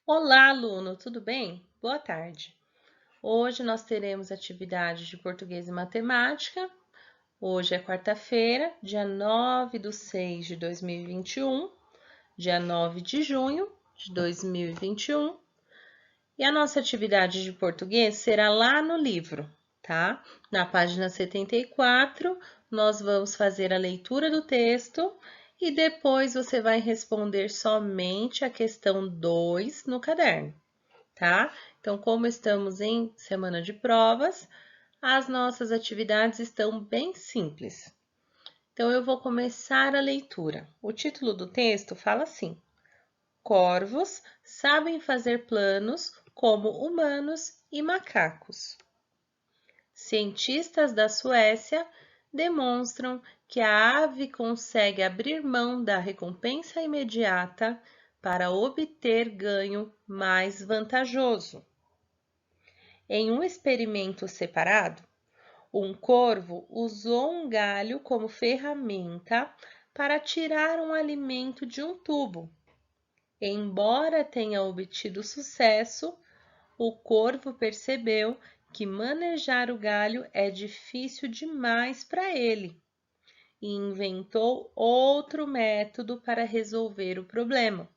Olá, aluno, tudo bem? Boa tarde. Hoje nós teremos atividade de português e matemática. Hoje é quarta-feira, dia 9/6/2021, dia 9 de junho de 2021. E a nossa atividade de português será lá no livro, tá? Na página 74, nós vamos fazer a leitura do texto e depois você vai responder somente a questão 2 no caderno, tá? Então, como estamos em semana de provas, as nossas atividades estão bem simples. Então, eu vou começar a leitura. O título do texto fala assim: Corvos sabem fazer planos como humanos e macacos. Cientistas da Suécia demonstram que a ave consegue abrir mão da recompensa imediata para obter ganho mais vantajoso. Em um experimento separado, um corvo usou um galho como ferramenta para tirar um alimento de um tubo. Embora tenha obtido sucesso, o corvo percebeu que manejar o galho é difícil demais para ele e inventou outro método para resolver o problema.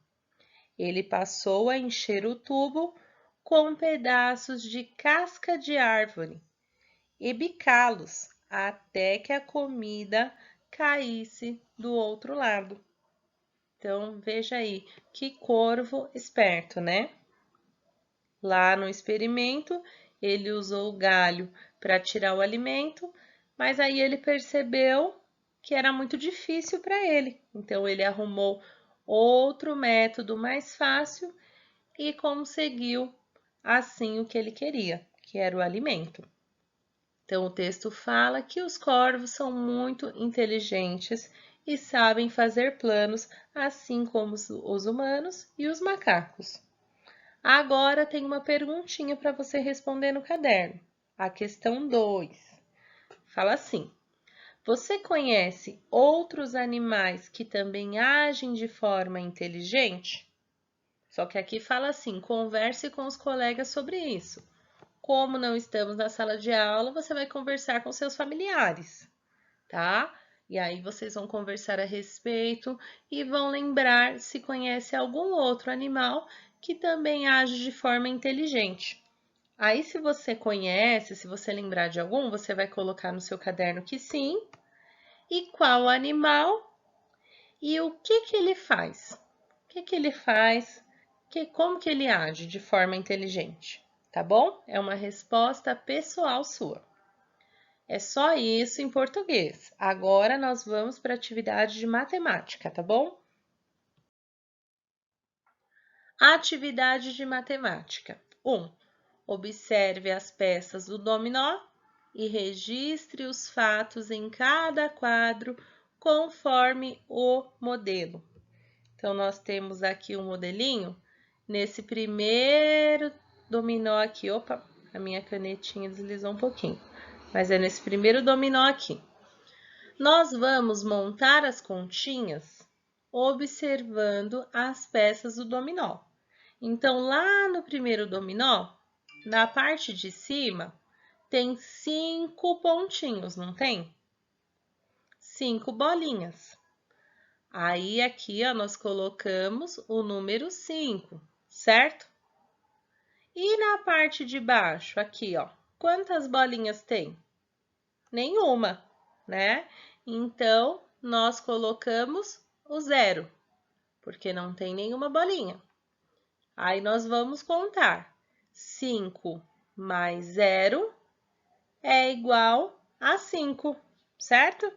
Ele passou a encher o tubo com pedaços de casca de árvore e bicá-los até que a comida caísse do outro lado. Então, veja aí, que corvo esperto, né? Lá no experimento, ele usou o galho para tirar o alimento, mas aí ele percebeu que era muito difícil para ele. Então, ele arrumou outro método mais fácil e conseguiu assim o que ele queria, que era o alimento. Então, o texto fala que os corvos são muito inteligentes e sabem fazer planos, assim como os humanos e os macacos. Agora tem uma perguntinha para você responder no caderno. A questão 2 fala assim: Você conhece outros animais que também agem de forma inteligente? Só que aqui fala assim: converse com os colegas sobre isso. Como não estamos na sala de aula, você vai conversar com seus familiares, tá? E aí vocês vão conversar a respeito e vão lembrar se conhece algum outro animal que também age de forma inteligente. Aí, se você conhece, se você lembrar de algum, você vai colocar no seu caderno que sim, e qual animal e o que ele faz. O que ele faz, como que ele age de forma inteligente, tá bom? É uma resposta pessoal sua. É só isso em português. Agora nós vamos para a atividade de matemática, tá bom? Atividade de matemática. 1. Observe as peças do dominó e registre os fatos em cada quadro conforme o modelo. Então, nós temos aqui um modelinho. Nesse primeiro dominó aqui, opa, a minha canetinha deslizou um pouquinho, mas é nesse primeiro dominó aqui. Nós vamos montar as continhas observando as peças do dominó. Então, lá no primeiro dominó, na parte de cima, tem 5 pontinhos, não tem? 5 bolinhas. Aí, aqui, ó, nós colocamos o número 5, certo? E na parte de baixo, aqui, ó, quantas bolinhas tem? Nenhuma, né? Então, nós colocamos o 0, porque não tem nenhuma bolinha. Aí, nós vamos contar. 5 mais 0 é igual a 5, certo?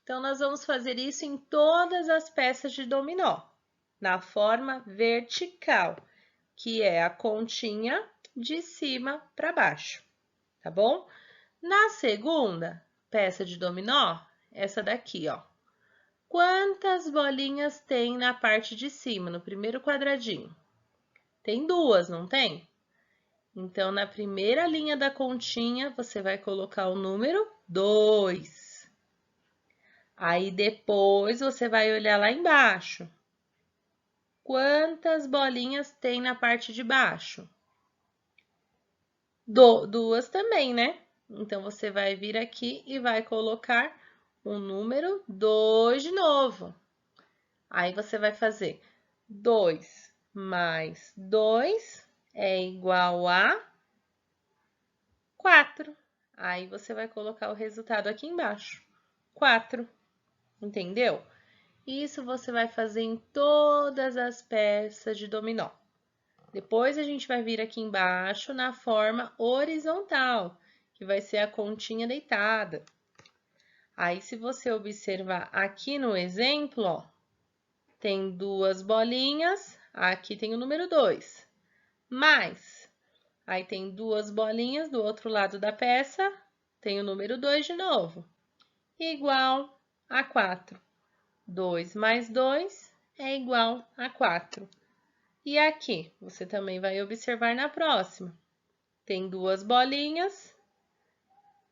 Então, nós vamos fazer isso em todas as peças de dominó, na forma vertical, que é a continha de cima para baixo, tá bom? Na segunda peça de dominó, essa daqui, ó. Quantas bolinhas tem na parte de cima, no primeiro quadradinho? Tem 2, não tem? Então, na primeira linha da continha, você vai colocar o número 2. Aí, depois, você vai olhar lá embaixo. Quantas bolinhas tem na parte de baixo? Duas também, né? Então, você vai vir aqui e vai colocar o número 2 de novo. Aí, você vai fazer 2 mais 2 é igual a 4. Aí, você vai colocar o resultado aqui embaixo. 4. Entendeu? Isso você vai fazer em todas as peças de dominó. Depois, a gente vai vir aqui embaixo na forma horizontal, que vai ser a continha deitada. Aí, se você observar aqui no exemplo, ó, tem duas bolinhas, aqui tem o número 2. Mais, aí tem duas bolinhas do outro lado da peça, tem o número 2 de novo, igual a 4. 2 mais 2 é igual a 4. E aqui, você também vai observar na próxima. Tem duas bolinhas,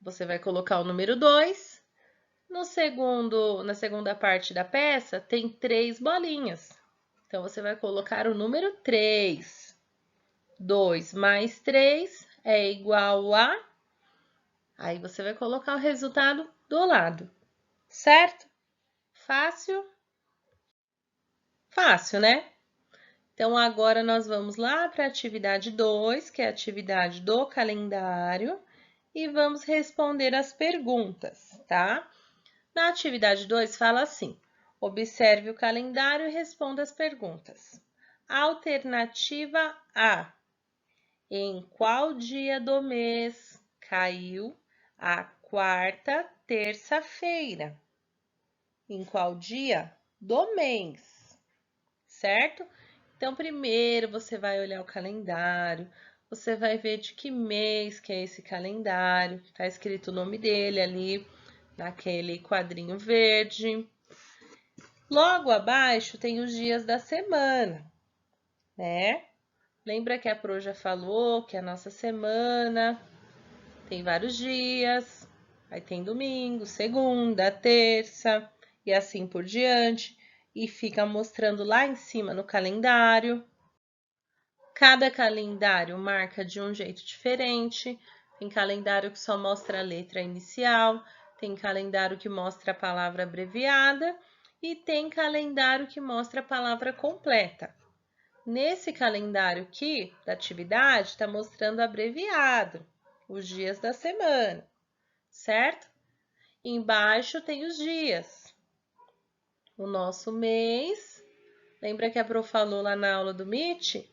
você vai colocar o número 2. Na segunda parte da peça, tem 3 bolinhas. Então, você vai colocar o número 3. 2 mais 3 é igual a... Aí, você vai colocar o resultado do lado, certo? Fácil? Fácil, né? Então, agora nós vamos lá para a atividade 2, que é a atividade do calendário, e vamos responder as perguntas, tá? Na atividade 2, fala assim: observe o calendário e responda as perguntas. Alternativa A: em qual dia do mês caiu a quarta terça-feira? Em qual dia do mês? Certo? Então, primeiro você vai olhar o calendário, você vai ver de que mês que é esse calendário, tá escrito o nome dele ali naquele quadrinho verde. Logo abaixo tem os dias da semana, né? Lembra que a Pro já falou que a nossa semana tem vários dias, aí tem domingo, segunda, terça e assim por diante, e fica mostrando lá em cima no calendário. Cada calendário marca de um jeito diferente. Tem calendário que só mostra a letra inicial, tem calendário que mostra a palavra abreviada e tem calendário que mostra a palavra completa. Nesse calendário aqui da atividade, está mostrando abreviado, os dias da semana, certo? Embaixo tem os dias. O nosso mês, lembra que a Pro falou lá na aula do Meet?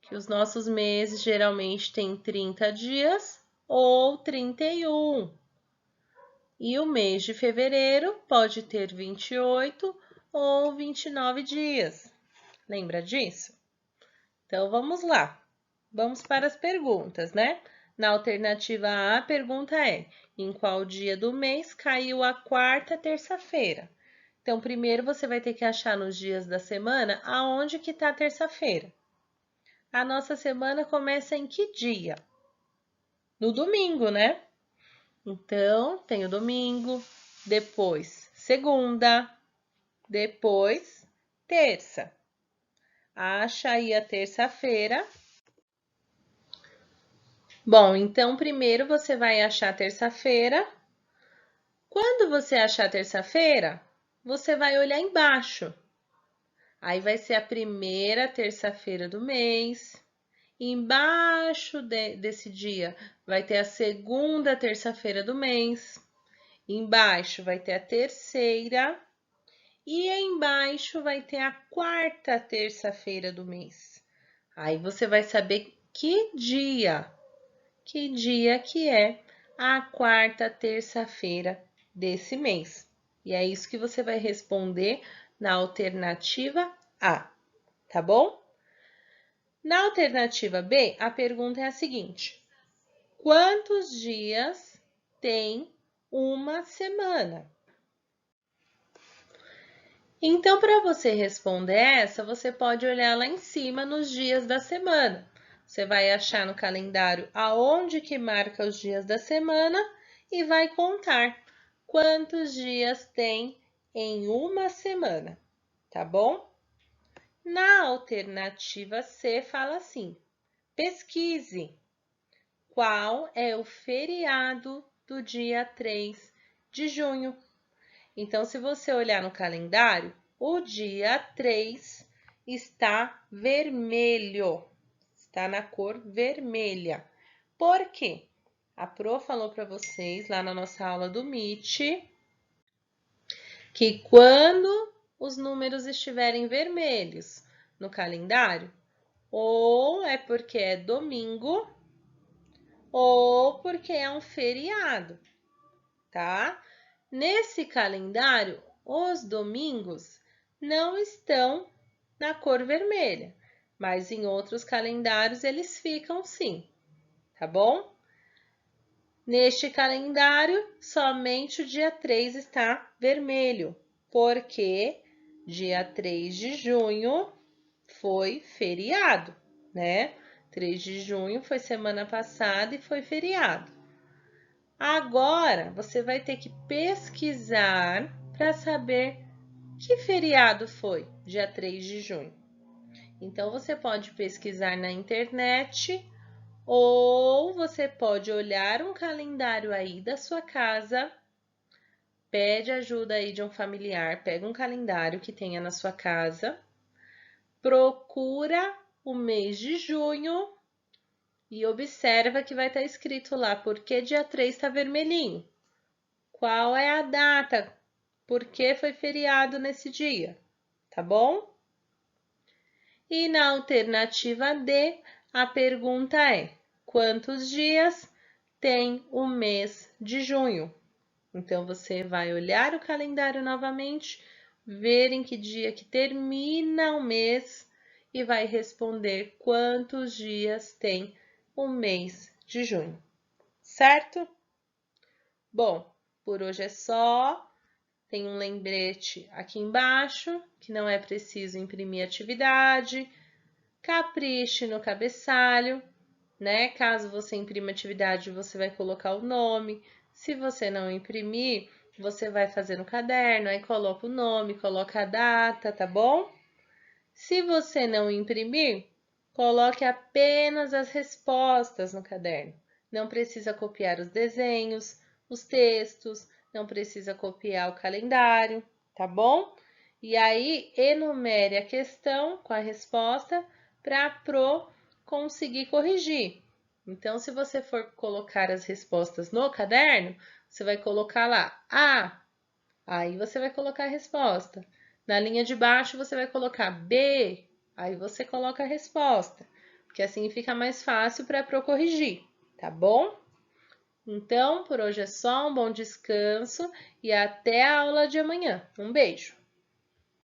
Que os nossos meses geralmente têm 30 dias ou 31. E o mês de fevereiro pode ter 28 ou 29 dias. Lembra disso? Então, vamos lá. Vamos para as perguntas, né? Na alternativa A, a pergunta é: em qual dia do mês caiu a quarta terça-feira? Então, primeiro você vai ter que achar nos dias da semana aonde que está a terça-feira. A nossa semana começa em que dia? No domingo, né? Então, tem o domingo, depois segunda, depois terça. Acha aí a terça-feira. Bom, então primeiro você vai achar terça-feira. Quando você achar terça-feira, você vai olhar embaixo. Aí vai ser a primeira terça-feira do mês. Embaixo desse dia vai ter a segunda terça-feira do mês. Embaixo vai ter a terceira. E embaixo vai ter a quarta terça-feira do mês. Aí você vai saber que dia que é a quarta terça-feira desse mês. E é isso que você vai responder na alternativa A, tá bom? Na alternativa B, a pergunta é a seguinte: quantos dias tem uma semana? Então, para você responder essa, você pode olhar lá em cima nos dias da semana. Você vai achar no calendário aonde que marca os dias da semana e vai contar quantos dias tem em uma semana, tá bom? Na alternativa C, fala assim: pesquise qual é o feriado do dia 3 de junho. Então, se você olhar no calendário, o dia 3 está vermelho, está na cor vermelha. Por quê? A Pro falou para vocês lá na nossa aula do Meet que quando os números estiverem vermelhos no calendário, ou é porque é domingo, ou porque é um feriado, tá? Nesse calendário, os domingos não estão na cor vermelha, mas em outros calendários eles ficam sim, tá bom? Neste calendário, somente o dia 3 está vermelho, porque dia 3 de junho foi feriado, né? 3 de junho foi semana passada e foi feriado. Agora, você vai ter que pesquisar para saber que feriado foi dia 3 de junho. Então, você pode pesquisar na internet ou você pode olhar um calendário aí da sua casa, pede ajuda aí de um familiar, pega um calendário que tenha na sua casa, procura o mês de junho e observa que vai estar escrito lá porque dia 3 está vermelhinho. Qual é a data? Por que foi feriado nesse dia? Tá bom? E na alternativa D, a pergunta é: quantos dias tem o mês de junho? Então, você vai olhar o calendário novamente, ver em que dia que termina o mês e vai responder quantos dias tem o mês de junho, certo? Bom, por hoje é só. Tem um lembrete aqui embaixo, que não é preciso imprimir atividade. Capriche no cabeçalho, né? Caso você imprima atividade, você vai colocar o nome. Se você não imprimir, você vai fazer no caderno, aí coloca o nome, coloca a data, tá bom? Se você não imprimir, coloque apenas as respostas no caderno. Não precisa copiar os desenhos, os textos, não precisa copiar o calendário, tá bom? E aí, enumere a questão com a resposta para a Pro conseguir corrigir. Então, se você for colocar as respostas no caderno, você vai colocar lá A, aí você vai colocar a resposta. Na linha de baixo, você vai colocar B, aí você coloca a resposta, porque assim fica mais fácil para Pro corrigir, tá bom? Então, por hoje é só, um bom descanso e até a aula de amanhã. Um beijo!